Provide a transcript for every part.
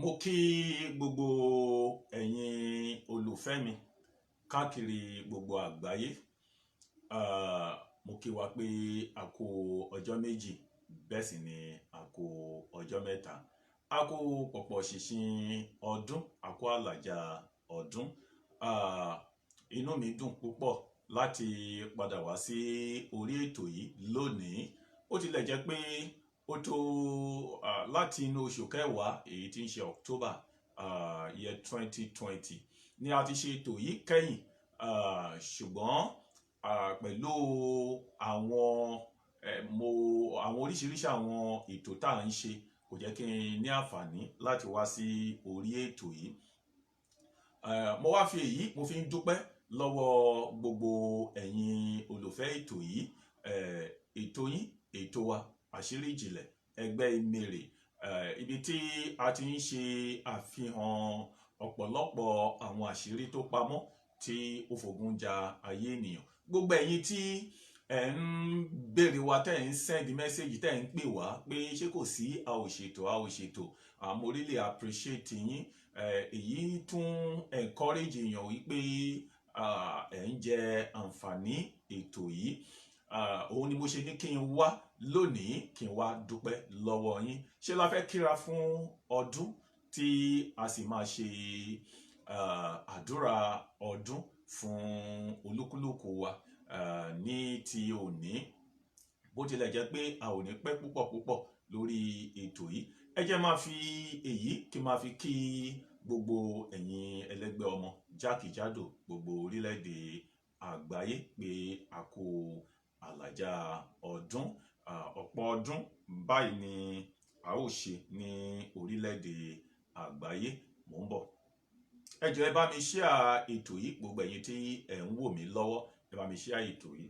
Mo kí gbogbo ẹ̀yin olùfẹ́ mi káàkiri gbogbo àgbáyé. Mo kí wa pé a kú ọjọ́ méjì, bẹ́ẹ̀ sì ni a kú ọjọ́ mẹ́ta. A kú pọ̀pọ̀ ṣìnṣìn ọdún, a kú àlàjá ọdún. Inú mi dùn púpọ̀ láti padà wá sí orí ètò yìí lónìí. Ó tilẹ̀ jẹ́ pé ó tó láti inú oṣù kẹwàá èyí tí ń ṣe October year 2020 ni a ti ṣe ètò yìí kẹ́yìn, ṣùgbọ́n pẹ̀lú àwọn oríṣiríṣi àwọn ètò tá à ń ṣe kò jẹ́ kí n ní àǹfààní láti wá sí orí ètò yìí. Mo wá fi èyí mo fi ń dúpẹ́ lọ́wọ́ gbogbo ẹ̀yin olùfẹ́ ètò yìí. Ètò yín, ètò wa àṣírí ìjìnlẹ̀ ẹgbẹ́ ìmèrè, ibi tí a ti ń ṣe àfihàn ọ̀pọ̀lọpọ̀ àwọn àṣírí tó pamọ́ tí ó fògùn jà ayé ènìyàn. Gbogbo ẹ̀yin tí ẹ̀ ń béèrè wa, tẹ́ ẹ̀ ń send message, tẹ́ ẹ̀ ń pè wá pé ṣé kò sí a ò ṣètò. Mo really appreciate yín. Èyí tún encourage èèyàn wípé ẹ̀ ń jẹ àǹfààní ètò yìí. Òun ni mo ṣe ní kí n wá lónìí, kí n wá dúpẹ́ lọ́wọ́ yín. Ṣé la fẹ́ kíra fún ọdún tí a sì máa ṣe àdúrà ọdún fún olúkúlùkù wa ní ti òní. Bó tilẹ̀ jẹ́ pé a ò ní pẹ́ púpọ̀ lórí ètò yìí. Ẹ jẹ́ máa fi èyí kí n máa fi kí gbogbo ẹ̀yin ẹlẹ́gbẹ́ ọmọ jákèjádò gbogbo orílẹ̀-èdè àgbáyé pé a kú àlàjá ọdún. Ọ̀pọ̀ ọdún báyìí ni a ó ṣe ní orílẹ̀-èdè àgbáyé. Mò ń bọ̀. Ẹ jọ̀ọ́ ẹ bá mi share ètò yìí, gbogbo ẹ̀yin tí ẹ̀ ń wò mí lọ́wọ́, ẹ bá mi share ètò yìí.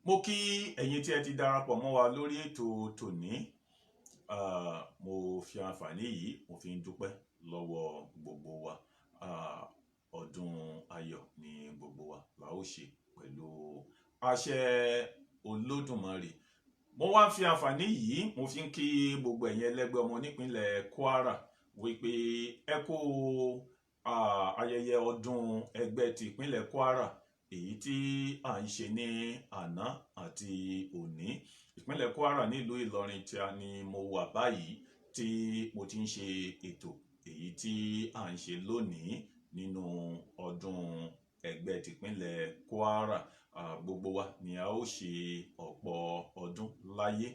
Mo kí ẹ̀yin tí ẹ ti darapọ̀ mọ́ wa lórí ètò tòní. Mo fi àǹfààní yìí mo fi ń dúpẹ́ lọ́wọ́ gbogbo wa. Ọdún ayọ̀ ni gbogbo wa la ó ṣe pẹ̀lú àṣẹ Olódùmarè. Mo wá ń fi àǹfààní yìí mo fi ń kí gbogbo ẹ̀yin ẹlẹ́gbẹ́ ọmọ nípínlẹ̀ Kwara wípé ẹ kú ayẹyẹ ọdún ẹgbẹ́ ti ìpínlẹ̀ Kwara èyí tí à ń ṣe ní àná àti òní. Ìpínlẹ̀ Kwara nílùú Ìlọrin tí a ní mo wà báyìí tí mo ti ń ṣe ètò èyí tí à ń ṣe lónìí nínú ọdún ẹgbẹ́ ti ìpínlẹ̀ Kwara. Gbogbo wa ni a ó ṣe ọ̀pọ̀ ọdún láyé.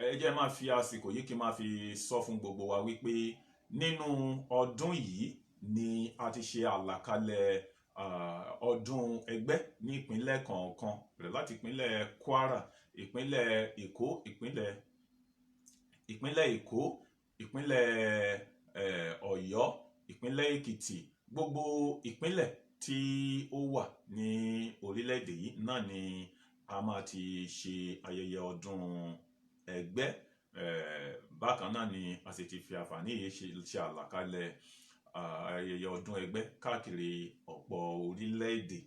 Ẹ jẹ́ máa fi àsìkò yìí kí n máa fi sọ fún gbogbo wa wípé nínú ọdún yìí ni a ti ṣe àlàkalẹ̀ ọdún ẹgbẹ́ ní ìpínlẹ̀ kọ̀ọ̀kan rẹ̀, láti ìpínlẹ̀ Kwara, ìpínlẹ̀ Èkó, ìpínlẹ̀ Èkó, ìpínlẹ̀ Ọ̀yọ́, ìpínlẹ̀ Èkìtì. Gbogbo ìpínlẹ̀ tí ó wà ní orílẹ̀-èdè yìí náà ni a máa ti ṣe ayẹyẹ ọdún ẹgbẹ́. Bákan náà ni a sì ti fi àǹfààní yìí ṣe àlàkalẹ̀ ayẹyẹ ọdún ẹgbẹ́ káàkiri ọ̀pọ̀ orílẹ̀-èdè.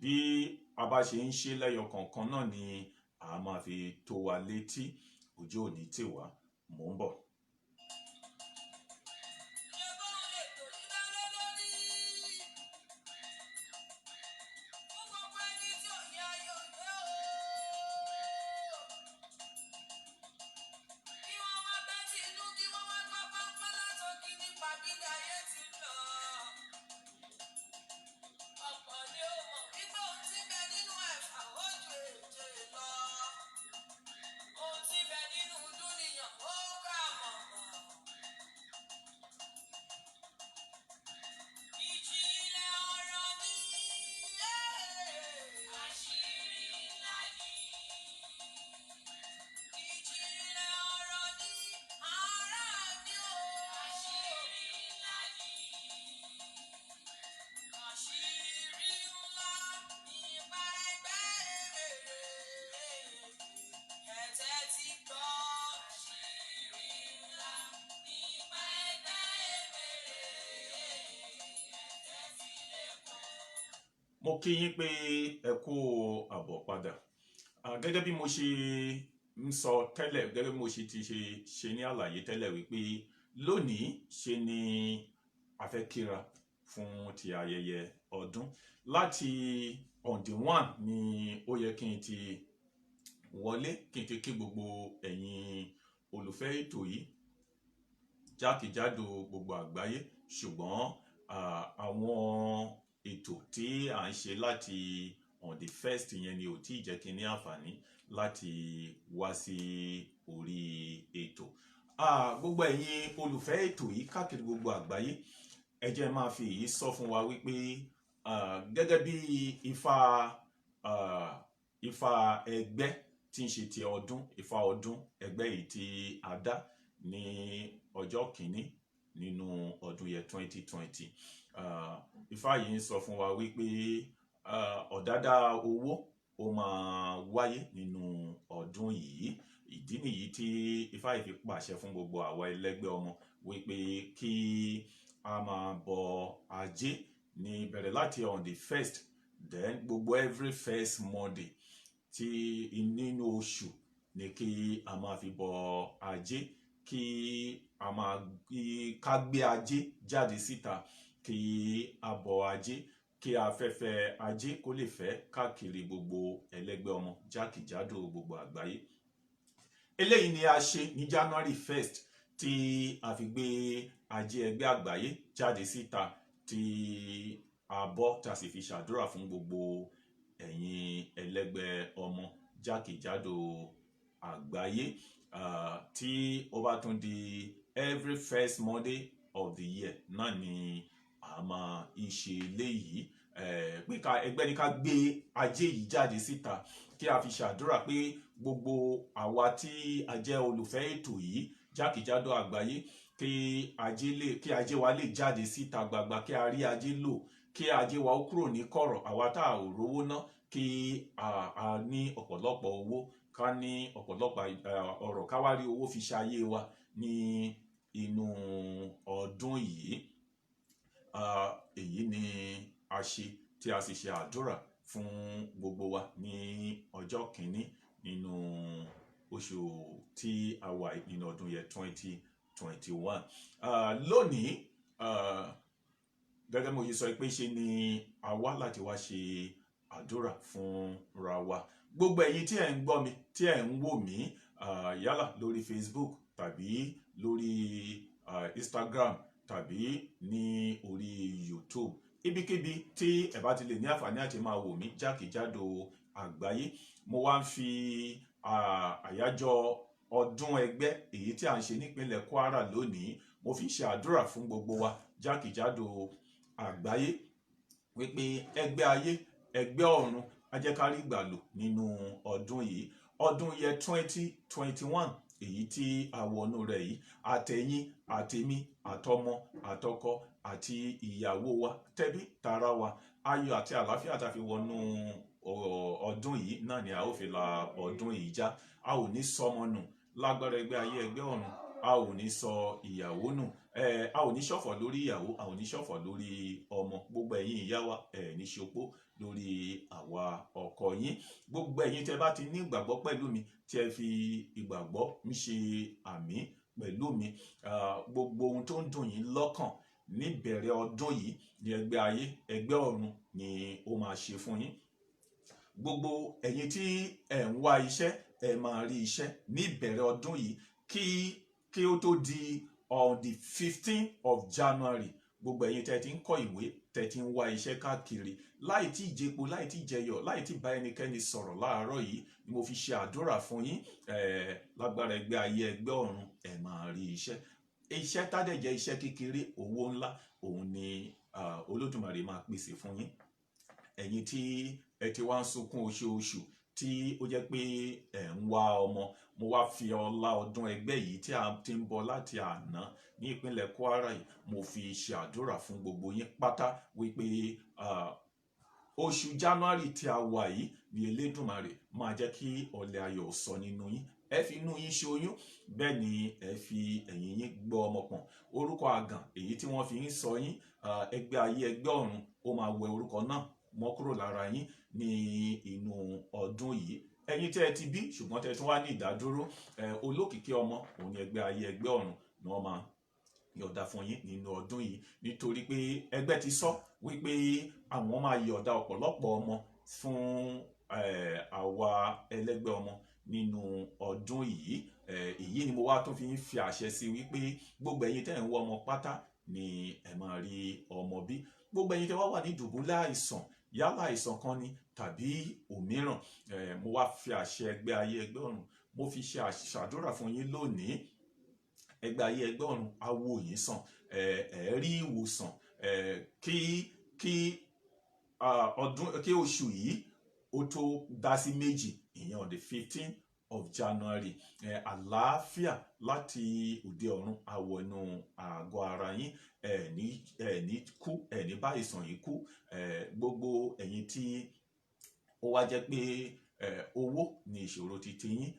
Bí a bá ṣe ń ṣe lẹ́yọ kọ̀ọ̀kan náà ni a máa fi tó wa létí. Ojú òní tì wá. Mò ń bọ̀. mo kí yín pé ẹ kú àbọ̀ padà. Gẹ́gẹ́ bí mo ṣe ń sọ tẹ́lẹ̀, gẹ́gẹ́ bí mo ṣe ti ṣe ní àlàyé tẹ́lẹ̀ wípé lónìí ṣe ni a fẹ́ kíra fún ti ayẹyẹ ọdún. Láti on the 1 ni ó yẹ kí n ti wọlé, kí n ti kí gbogbo ẹ̀yin olùfẹ́ ètò yìí jákèjádò gbogbo àgbáyé, ṣùgbọ́n àwọn ètò tí à ń ṣe láti on the 1st yẹn ni ò tí ì jẹ́ kí n ní àǹfààní láti wá sí orí ètò. Gbogbo ẹ̀yin olùfẹ́ ètò yìí káàkiri gbogbo àgbáyé, ẹ jẹ́ máa fi èyí sọ fún wa wípé gẹ́gẹ́ bí ifá ẹgbẹ́ tí ń ṣe ti ọdún, ifá ọdún ẹgbẹ́ yìí tí a dá ní ọjọ́ kìíní nínú ọdún yẹn 2020. Ifá yìí ń sọ fún wa wípé ọ̀dádá owó ó máa wáyé nínú ọdún yìí. Ìdí nìyí tí ifá yìí fi pàṣẹ fún gbogbo àwa ẹlẹ́gbẹ́ ọmọ wípé kí a máa bọ ajé ní bẹ̀rẹ̀ láti on the 1st, then gbogbo every first Monday tí nínú oṣù ni kí a máa fi bọ ajé, kí a máa ká gbé ajé jáde síta, kí a bọ ajé, kí afẹ́fẹ́ ajé kó lè fẹ́ káàkiri gbogbo ẹlẹ́gbẹ́ ọmọ jákèjádò gbogbo àgbáyé. Eléyìí ni a ṣe ní January 1st tí a fi gbé ajé ẹgbẹ́ àgbáyé jáde síta, tí a bọ́ tá a sì fi ṣàdúrà fún gbogbo ẹ̀yin ẹlẹ́gbẹ́ ọmọ jákèjádò àgbáyé. Tí ó bá tún di every first Monday of the year náà ni a máa ń ṣe eléyìí, pé ẹgbẹ́ ní ká gbé ajé yìí jáde síta kí a fi ṣàdúrà pé gbogbo àwa tí a jẹ́ olùfẹ́ ètò yìí jákèjádò àgbáyé, kí ajé wa lè jáde síta gbagba, kí a rí ajé lò, kí ajé wa ó kúrò ní kọ̀rọ̀, àwa tá a ò rówó ná, kí a ní ọ̀pọ̀lọpọ̀ owó, ká ní ọ̀pọ̀lọpọ̀ ọ̀rọ̀, ká wá rí owó fi ṣayé wa ní inú ọdún yìí. Èyí ni a ṣe tí a sì ṣe àdúrà fún gbogbo wa ní ọjọ́ kìíní nínú oṣù tí a wà nínú ọdún yẹn 2021. Lónìí gẹ́gẹ́ mo ṣe sọ pé ṣe ni a wá láti wá ṣe àdúrà fúnra wa. Gbogbo ẹ̀yin tí ẹ̀ ń gbọ́ mi, tí ẹ̀ ń wò mí yálà lórí Facebook tàbí lórí Instagram tàbí ní orí YouTube, ibikíbi tí ẹ bá ti lè ní àǹfààní àti máa wò mí jákèjádò àgbáyé, mo wá ń fi àyájọ́ ọdún ẹgbẹ́ èyí tí a ń ṣe nípínlẹ̀ Kwara lónìí, mo fi ṣe àdúrà fún gbogbo wa jákèjádò àgbáyé wípé ẹgbẹ́ ayé, ẹgbẹ́ ọ̀run, á jẹ́ ká rí ìgbà lò nínú ọdún yìí. Ọdún yẹn 2021 èyí tí a wọnú rẹ̀ yìí, àtẹ̀yìn, àtèmi, àtọmọ, àtọkọ àti ìyàwó wa, tẹbí tará wa, ayọ̀ àti àlàáfíà tá a fi wọnú ọdún yìí náà ni a ó fi la ọdún yìí já. A ò ní sọmọ nù lágbára ẹgbẹ́ ayé, ẹgbẹ́ ọ̀run. A ò ní sọ ìyàwó nù, a ò ní ṣọ̀fọ̀ lórí ìyàwó, a ò ní ṣọ̀fọ̀ lórí ọmọ. Gbogbo ẹ̀yin ìyá wa, ní ṣopó lórí àwa ọkọ yín. Gbogbo ẹ̀yin tẹ́ bá ti ní ìgbàgbọ́ pẹ̀lú mi, tí ẹ fi ìgbàgbọ́ mi ṣe àmín pẹ̀lú mi, gbogbo ohun tó ń dùn yín lọ́kàn níbẹ̀rẹ̀ ọdún yìí ní ẹgbẹ́ ayé, ẹgbẹ́ ọ̀run ni ó máa ṣe fún yín. Gbogbo ẹ̀yin tí ẹ ń wá iṣẹ́, ẹ máa rí iṣẹ́ níbẹ̀rẹ̀ ọdún yìí, kí ó tó di on the 15th of January. Gbogbo ẹ̀yin tẹ́ ti ń kọ ìwé, tẹ́ ti ń wá iṣẹ́ káàkiri, láì tí ì jẹpo, láì tí ì jẹyọ̀, láì tí ì bá ẹnikẹ́ni sọ̀rọ̀ láàárọ̀ yìí, ni mo fi ṣe àdúrà fún yín. Lágbára ẹgbẹ́ ayé, ẹgbẹ́ ọ̀run, ẹ máa rí iṣẹ́. Iṣẹ́ tádẹ̀ jẹ́ iṣẹ́ kékeré, owó ńlá, òun ni Olódùmarè máa pèsè fún yín. Ẹ̀yin tí ẹ ti wá ń sunkún oṣooṣù, tí ó jẹ́ pé ẹ̀ ń wá ọmọ, mo wá fi ọlá ọdún ẹgbẹ́ yìí tí a ti ń bọ̀ láti àná ní ìpínlẹ̀ Kwara yìí, mo fi ṣe àdúrà fún gbogbo yín pátá wípé oṣù January tí a wà yìí ni Elédùmarè máa jẹ́ kí ọlẹ̀ ayọ̀ sọ nínú yín. Ẹ fi inú yín ṣoyún, bẹ́ẹ̀ ni ẹ fi ẹ̀yìn yín gbọ́ ọmọ pọ̀n. Orúkọ àgàn èyí tí wọ́n fi ń sọ yín, ẹgbẹ́ ayé, ẹgbẹ́ ọ̀run, ó máa wẹ orúkọ náà mọ́ kúrò lára yín ní inú ọdún yìí. Ẹ̀yin tẹ́ ẹ ti bí ṣùgbọ́n tẹ́ ẹ tún wá ní ìdádúró, olókìkí ọmọ òun ni ẹgbẹ́ ayé ẹgbẹ́ ọ̀run ni wọ́n máa yọ̀ọ̀da fún yín nínú ọdún yìí, nítorí pé ẹgbẹ́ ti sọ wípé àwọn máa yọ̀ọ̀da ọ̀pọ̀lọpọ̀ ọmọ fún àwa ẹlẹ́gbẹ́ ọmọ nínú ọdún yìí. Èyí ni mo wá tún fi ń fi àṣẹ sí wípé gbogbo ẹ̀yin tẹ́ ẹ̀ ń wọ ọmọ pátá ni ẹ máa rí ọmọ bí. Gbogbo ẹ̀yin tẹ́ wá wà ní dùbúlẹ̀ àìsàn, yálà àìsàn kan ni tàbí òmíràn, mo wá fi àṣẹ ẹgbẹ́ ayé ẹgbẹ́ ọ̀run, mo fi ṣe àṣàdúrà fún yín lónìí. Ẹgbẹ́ ayé ẹgbẹ́ ọ̀run á wò yín sàn, ẹ rí ìwòsàn, kí oṣù yìí ó tó dá sí méjì, ìyẹn on the 15th of January. Àlàáfíà láti òde ọ̀run á wọ inú àgọ́ ara yín, ẹ ní kú, ẹ ní bá àìsàn yìí kú. Gbogbo ẹ̀yin tí ó wá jẹ́ pé owó ni ìṣòro ti yín,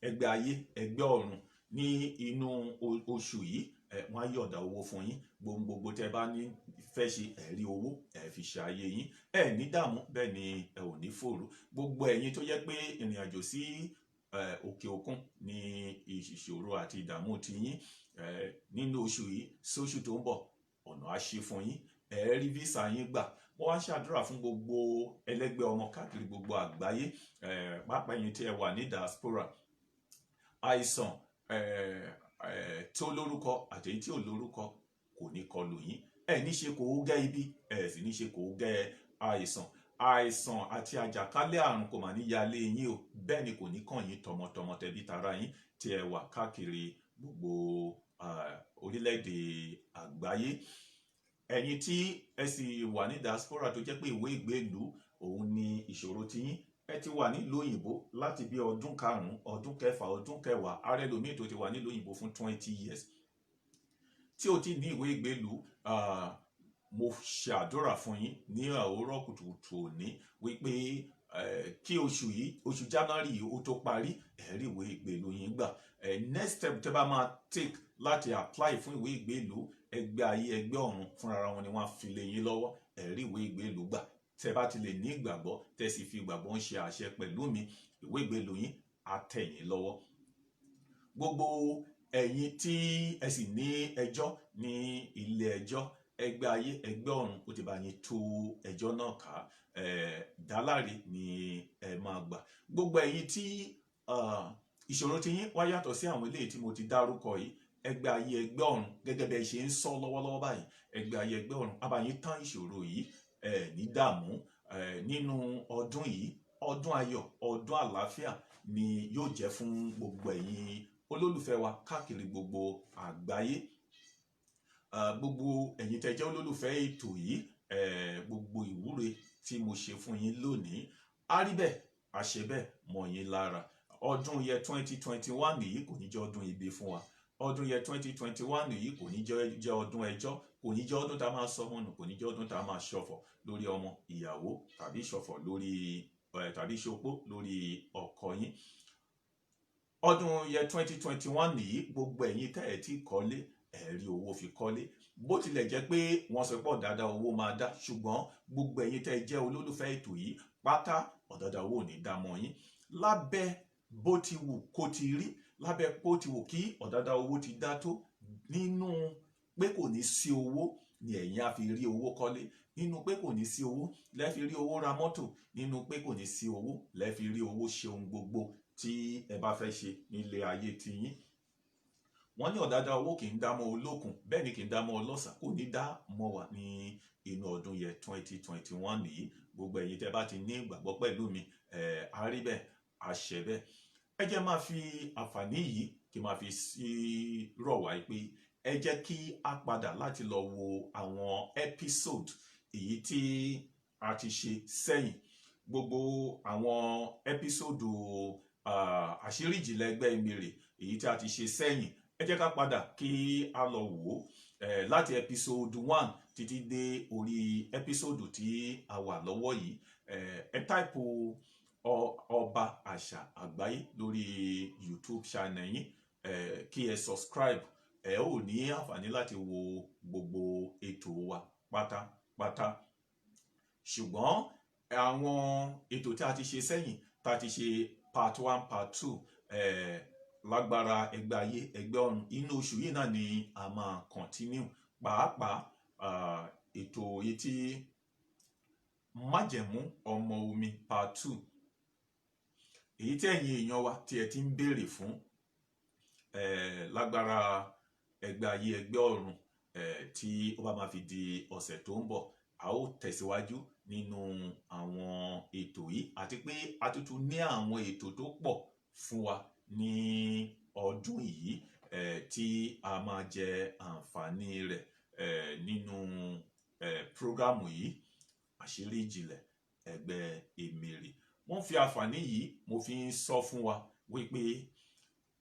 ẹgbẹ́ ayé ẹgbẹ́ ọ̀run ní inú oṣù yìí wọ́n á yọ̀ọ̀da owó fún yín. Gbogbo tẹ́ bá ní fẹ́ ṣe, ẹ rí owó, ẹ fi ṣe ayé yín, ẹ ní dààmú, bẹ́ẹ̀ ni ẹ ò ní fòrò. Gbogbo ẹ̀yin tó jẹ́ pé ìrìn àjò sí òkè òkun ní ìṣòro àti ìdààmú ti yín, nínú oṣù yìí sóṣù tó ń bọ̀, ọ̀nà á ṣí fún yín, ẹ rí visa yín gbà. Mo wá ṣàdúrà fún gbogbo ẹlẹ́gbẹ́ ọmọ káàkiri gbogbo àgbáyé, pàápàá ẹ̀yin tí ẹ wà ní diaspora. Àìsàn tó lórúkọ àti èyí tí ò lórúkọ kò ní kọlù yín, ẹ ní ṣe kò gẹ́ ibi, ẹ sì ní ṣe kò gẹ́ àìsàn àti àjàkálẹ̀ àrùn kò mà ní yálé yín o, bẹ́ẹ̀ ni kò ní kàn yín tọmọtọmọ tẹbí tará yín tí ẹ wà káàkiri gbogbo orílẹ̀-èdè àgbáyé. Ẹ̀yin tí ẹ sì wà ní diaspora tó jẹ́ pé ìwé ìgbélú òun ni ìṣòro ti yín, ẹ ti wà nílùú òyìnbó láti bí ọdún 5, ọdún 6, ọdún 10, ààrẹ lómi tó ti wà nílùú òyìnbó fún 20 years tí o ti ní ìwé ìgbélú. Mo ṣe àdúrà fún yín ní òwúrọ̀ kùtùkùtù òní wípé kí oṣù yìí, oṣù January yìí ó tó parí, ẹ rí ìwé ìgbélú yín gbà. Next step tẹ́ bá máa take láti apply fún ìwé ìgbélú, ẹgbẹ́ ayé ẹgbẹ́ ọ̀run fúnra wọn ni wọ́n á fi lé yín lọ́wọ́, ẹ rí ìwé ìgbélú gbà. Tẹ́ bá ti lè ní ìgbàgbọ́, tẹ́ sì fi ìgbàgbọ́ ń ṣe àṣẹ pẹ̀lú mi, ìwé ìgbélú yín á tẹ̀ yín lọ́wọ́. Gbogbo ẹ̀yin tí ẹ sì ní ẹjọ́ ní ilé ẹjọ́, ẹgbẹ́ ayé ẹgbẹ́ ọ̀run ó ti bá yín tú ẹjọ́ náà ká, dáláre ni ẹ máa gbà. Gbogbo ẹ̀yin tí ìṣòro ti yín wá yàtọ̀ sí àwọn eléyìí tí mo ti dárúkọ yìí, ẹgbẹ́ ayé ẹgbẹ́ ọ̀run gẹ́gẹ́ bí ẹ ṣe ń sọ lọ́wọ́lọ́wọ́ báyìí, ẹgbẹ́ ayé ẹgbẹ́ ọ̀run á bá yín tán ìṣòro yìí, ní dààmú nínú ọdún yìí. Ọdún ayọ̀, ọdún àlàáfíà ni yóò jẹ́ fún gbogbo ẹ̀yin olólùfẹ́ wa káàkiri gbogbo àgbáyé. Gbogbo ẹ̀yin tẹ́ jẹ́ olólùfẹ́ ètò yìí, gbogbo ìwúre tí mo ṣe fún yín lónìí á rí bẹ́ẹ̀, á ṣe bẹ́ẹ̀ mọ́ yín lára. Ọdún yẹ 2021 yìí kò ní jẹ́ ọdún ibi fún wa. Ọdún yẹ 2021 yìí kò ní jẹ́ ọdún ẹjọ́, kò ní jẹ́ ọdún tá a máa sọ mọ́nù, kò ní jẹ́ ọdún tá a máa ṣọ̀fọ̀ lórí ọmọ ìyàwó tàbí ṣọ̀fọ̀ lórí tàbí ṣopó lórí ọkọ yín. Ọdún yẹ 2021 yìí gbogbo ẹ̀yin tẹ́ ẹ ti kọ́lé, ẹ rí owó fi kọ́lé. Bó tilẹ̀ jẹ́ pé wọ́n sọ pé ọ̀dàdà owó máa dá, ṣùgbọ́n gbogbo ẹ̀yin tẹ́ ẹ jẹ́ olólùfẹ́ ètò yìí pátá, ọ̀dàdà owó ò ní dá mọ́ yín. Lábẹ́ bó ti wù kó ti rí, lábẹ́ bó ti wù kí ọ̀dàdà owó ti dá tó, nínú pé kò ní sí owó ni ẹ̀yin á fi rí owó kọ́lé, nínú pé kò ní sí owó lẹ́ fi rí owó ra mọ́tò, nínú pé kò ní sí owó lẹ́ fi rí owó ṣe ohun gbogbo tí ẹ bá fẹ́ ṣe nílé ayé ti yín. Wọ́n ní ọ̀dàdà owó kì í dá mọ́ olókun, bẹ́ẹ̀ ni kì í dá mọ́ ọlọ́ṣà, kò ní dá mọ́ wa ní inú ọdún yẹ 2021 yìí. Gbogbo ẹ̀yin tẹ́ bá ti ní ìgbàgbọ́ pẹ̀lú mi, á rí bẹ́ẹ̀, á ṣe bẹ́ẹ̀. Ẹ jẹ́ máa fi àǹfààní yìí kí máa fi rọ̀ wá pé ẹ jẹ́ kí a padà láti lọ wo àwọn episode èyí tí a ti ṣe sẹ́yìn. Gbogbo àwọn episode àṣírí ìjìnlẹ̀ ẹgbẹ́ ìmèrè èyí tí a ti ṣe sẹ́yìn, ẹ jẹ́ ká padà kí a lọ wò ó láti episode 1 títí dé orí episode tí a wà lọ́wọ́ yìí. Ẹ táìpù Ọba Àṣà Àgbáyé lórí YouTube channel yín, kí ẹ subscribe, ẹ ó ní àǹfààní láti wo gbogbo ètò wa pátápátá. ṣùgbọ́n àwọn ètò tí a ti ṣe sẹ́yìn tá a ti ṣe part 1 part 2 lágbára ẹgbẹ́ ayé ẹgbẹ́ ọ̀run inú oṣù yìí náà ni a máa continue pàápàá ètò yìí tí májẹ̀mú ọmọ omi part 2 èyí tí ẹ̀yin èèyàn wa tí ẹ ti ń béèrè fún lágbára ẹgbẹ́ ayé ẹgbẹ́ ọ̀run tí ó bá máa fi di ọ̀sẹ̀ tó ń bọ̀ a ó tẹ̀síwájú nínú àwọn ètò yìí àti pé a tuntun ní àwọn ètò tó pọ̀ fún wa ní ọdún yìí tí a máa jẹ àǹfààní rẹ̀ nínú prógámù yìí àṣírí ìjìnlẹ̀ ẹgbẹ́ Èmèrè. Wọ́n fi àǹfààní yìí mo fi ń sọ fún wa wípé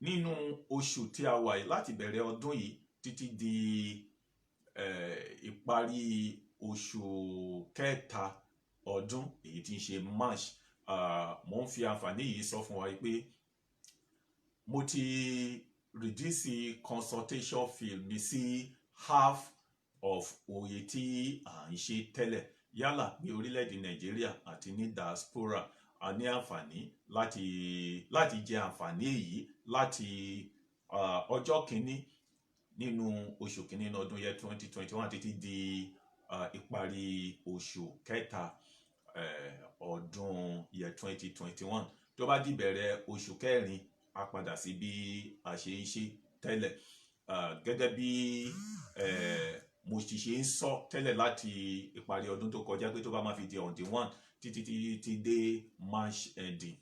nínú oṣù tí a wà yìí láti bẹ̀rẹ̀ ọdún yìí títí di ìparí oṣù kẹta ọdún èyí tí ń ṣe March mo ń fi àǹfààní yìí sọ fún wa pé mo ti reduce consultation fee mi sí half of oye tí à ń ṣe tẹ́lẹ̀ yálà ní orílẹ̀-èdè Nàìjíríà àti ní diaspora a ní àǹfààní láti jẹ àǹfààní èyí láti ọjọ́ kìíní nínú oṣù kìíní ní ọdún yẹn 2021 títí di ìparí oṣù kẹta ọdún yẹn 2021 tó bá di bẹ̀rẹ̀ oṣù kẹrin a padà sí bí a ṣe ń ṣe tẹ́lẹ̀ gẹ́gẹ́ bí mo ti ṣe ń sọ tẹ́lẹ̀ láti ìparí ọdún tó kọjá pé tó bá máa fi di on the 1 títí dé March ending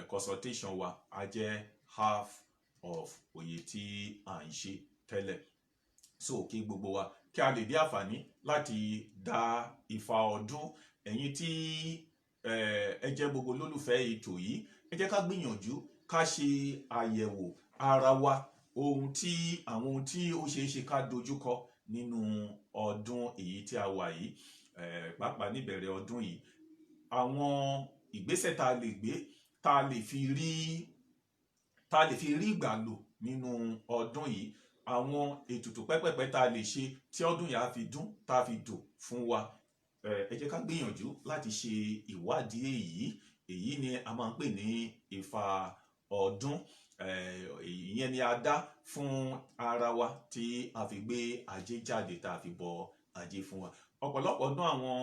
consultation wa á jẹ́ half of oye tí à ń ṣe tẹ́lẹ̀ so kí gbogbo wa kí a lè ní àǹfààní láti dá Ifá ọdún ẹ̀yin tí ẹ jẹ́ gbogbo olólùfẹ́ ètò yìí ẹ jẹ́ ká gbìyànjú ká ṣe àyẹ̀wò ara wa àwọn ohun tí ó ṣeé ṣe ká dojúkọ nínú ọdún èyí tí a wà yìí pàápàá níbẹ̀rẹ̀ ọdún yìí àwọn ìgbésẹ̀ tá a lè gbé tá a lè fi rí ìgbà lò nínú ọdún yìí àwọn ètùtù pẹ́pẹ́pẹ́ tá a lè ṣe tí ọdún yìí á fi dún tá a fi dùn fún wa ẹ jẹ́ ká gbìyànjú láti ṣe ìwádìí èyí ni a máa ń pè ní Ifá ọdún ìyẹn ni a dá fún ara wa tí a fi gbé ajé jáde tá a fi bọ ajé fún wa ọ̀pọ̀lọpọ̀ ọdún àwọn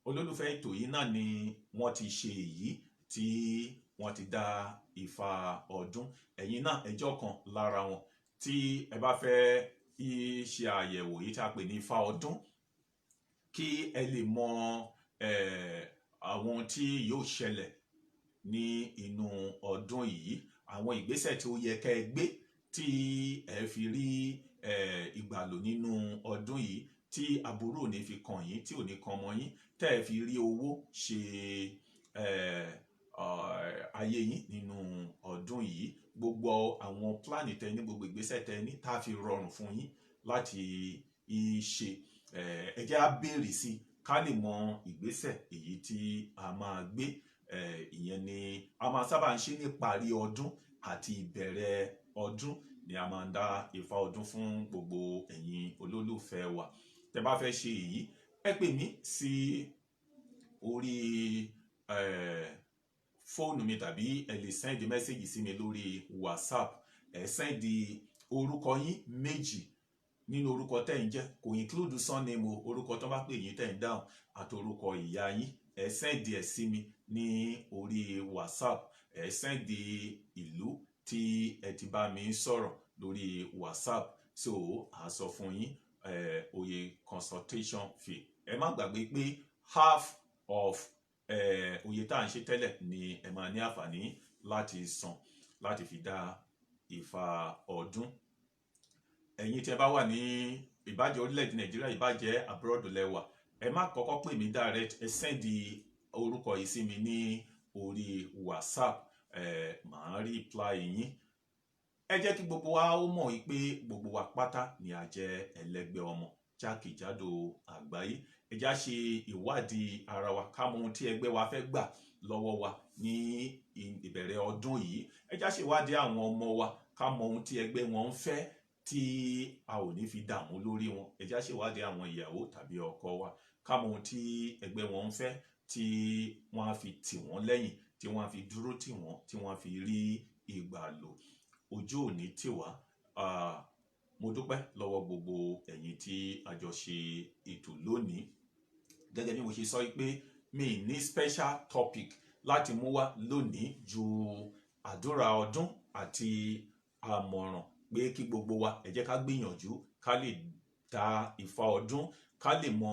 olólùfẹ́ ètò yìí náà ni wọ́n ti ṣe èyí tí wọ́n ti dá Ifá ọdún ẹ̀yin náà ẹjọ́ kan lára wọn tí ẹ bá fẹ́ ṣe àyẹ̀wò yìí tí a pè ní Ifá ọdún kí ẹ lè mọ àwọn tí yóò ṣẹlẹ̀ ní inú ọdún yìí àwọn ìgbésẹ̀ tí ó yẹ kẹ́ ẹ gbé tí ẹ fi rí ìgbàlò nínú ọdún yìí tí aburú ò ní fi kàn yín tí ò ní kan ọmọ yín tẹ́ ẹ fi rí owó ṣe ayé yín nínú ọdún yìí gbogbo àwọn pláàni tẹ́ ní gbogbo ìgbésẹ̀ tẹ́ ní tá a fi rọrùn fún yín láti ṣe ẹ jẹ́ á béèrè sí ká lè mọ ìgbésẹ̀ èyí tí a máa gbé ìyẹn ni a máa sábà ń ṣe ní parí ọdún àti ìbẹ̀rẹ̀ ọdún ni a máa ń dá Ifá ọdún fún gbogbo ẹ̀yin olólùfẹ́ wa tẹ́ bá fẹ́ ṣe èyí ẹ pè mí sí orí fóònù mi tàbí ẹ lè sẹ́ndì mẹ́sẹ̀gì sí mi lórí WhatsApp ẹ sẹ́ndì orúkọ yín méjì nínú orúkọ tẹ́ ń jẹ́ kò include surname orúkọ tó bá pè yín tẹ́ ń dáhùn àti orúkọ ìyá yín ẹ sẹ́ndì ẹ̀ sí mi ní orí WhatsApp ẹ sẹ́ndì ìlú tí ẹ ti bá mi sọ̀rọ̀ lórí WhatsApp so a sọ fún yín oye consultation fee ẹ má gbàgbé pé half of oye tá à ń ṣe tẹ́lẹ̀ ni ẹ máa ní àǹfààní láti san láti fi dá Ifá ọdún ẹ̀yin tí ẹ bá wà ní ìbàjẹ́ orílẹ̀-èdè Nàìjíríà ìbàjẹ́ abroad lẹ́wà ẹ má kọ́kọ́ pè mí direct ẹ sẹ́ndì orúkọ yìí sí mi ní orí WhatsApp màá reply yín ẹ jẹ́ kí gbogbo wa ó mọ̀ pé gbogbo wa pátá ni a jẹ́ ẹlẹ́gbẹ́ ọmọ jákèjádò àgbáyé ẹ já ṣe ìwádìí ara wa ká mọ ohun tí ẹgbẹ́ wa fẹ́ gbà lọ́wọ́ wa ní ìbẹ̀rẹ̀ ọdún yìí ẹ já ṣe ìwádìí àwọn ọmọ wa ká mọ ohun tí ẹgbẹ́ wọn ń fẹ́ tí a ò ní fi dààmú lórí wọn ẹ já ṣe ìwádìí àwọn ìyàwó tàbí ọkọ wa ká mọ ohun tí ẹgbẹ́ wọn ń fẹ́, tí wọ́n á fi tì wọ́n lẹ́yìn, tí wọ́n á fi dúró tì wọ́n, tí wọ́n á fi rí ìgbà lò. Ojú ò ní tì wá. Mo dúpẹ́ lọ́wọ́ gbogbo ẹ̀yin tí a jọ ṣe ètò lónìí. Gẹ́gẹ́ bí mo ṣe sọ pé mi ní special topic láti mú wá lónìí ju àdúrà ọdún àti àmọ̀ràn pé kí gbogbo wa ẹ jẹ́ ká gbìyànjú ká lè dá Ifá ọdún, ká lè mọ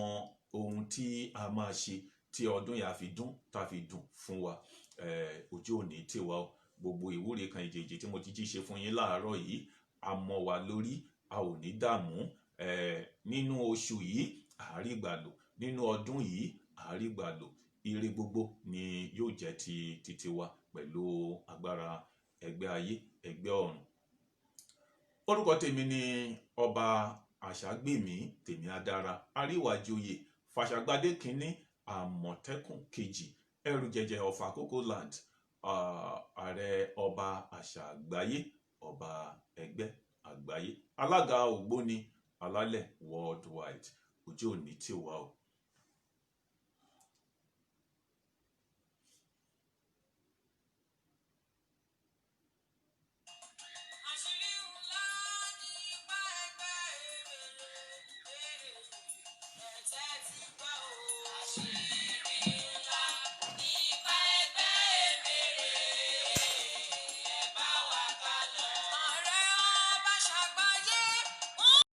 ohun tí a máa ṣe tí ọdún yà fi dún, tá fi dùn fún wa. Ojú ò ní tì wá o. Gbogbo ìwúre kan ìjèjì tí mo ti jí ṣe fún yín láàárọ̀ yìí, a mọ́ wa lórí, a ò ní dààmú. Nínú oṣù yìí àárí gbà lò, nínú ọdún yìí àárí gbà lò. Ire gbogbo ni yóò jẹ́ ti titi wa pẹ̀lú agbára ẹgbẹ́ ayé, ẹgbẹ́ ọ̀run. Orúkọ tèmi ni Ọba Àṣàgbèmí Tèmíadára, Aríwájòyè, Fàṣàgbádé kínní, Àmọ̀tẹ́kùn kejì, ẹrù jẹjẹ of Àkókò land, ààrẹ ọba àṣà àgbáyé, ọba ẹgbẹ́ àgbáyé, alága ògbóni alálẹ̀ worldwide. Ojú ò ní tì wá o.